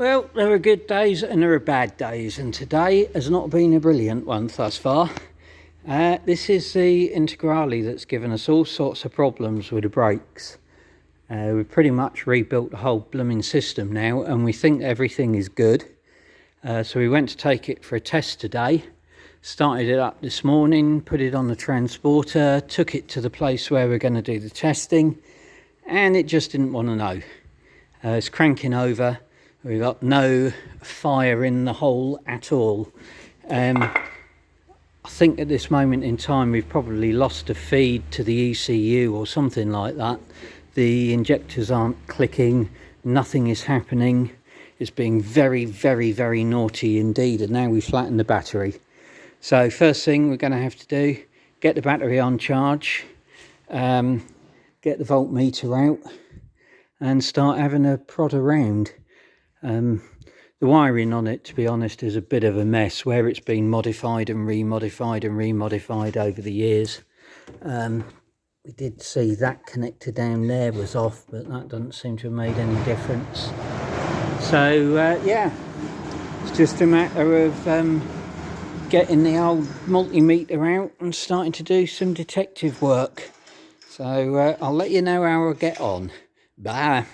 Well, there are good days and there are bad days, and today has not been a brilliant one thus far. This is the Integrale that's given us all sorts of problems with the brakes. We've pretty much rebuilt the whole blooming system now, and we think everything is good. So we went to take it for a test today, started it up this morning, put it on the transporter, took it to the place where we're going to do the testing, and it just didn't want to know. It's cranking over. We've got no fire in the hole at all. I think at this moment in time we've probably lost a feed to the ECU or something like that. The injectors aren't clicking, nothing is happening. It's being very, very, very naughty indeed, and now we've flattened the battery. So first thing we're going to have to do, get the battery on charge, get the voltmeter out and start having a prod around. The wiring on it, to be honest, is a bit of a mess where it's been modified and remodified and remodified over the years. We did see that connector down there was off, but that doesn't seem to have made any difference. So yeah, it's just a matter of getting the old multimeter out and starting to do some detective work. So I'll let you know how I get on. Bye.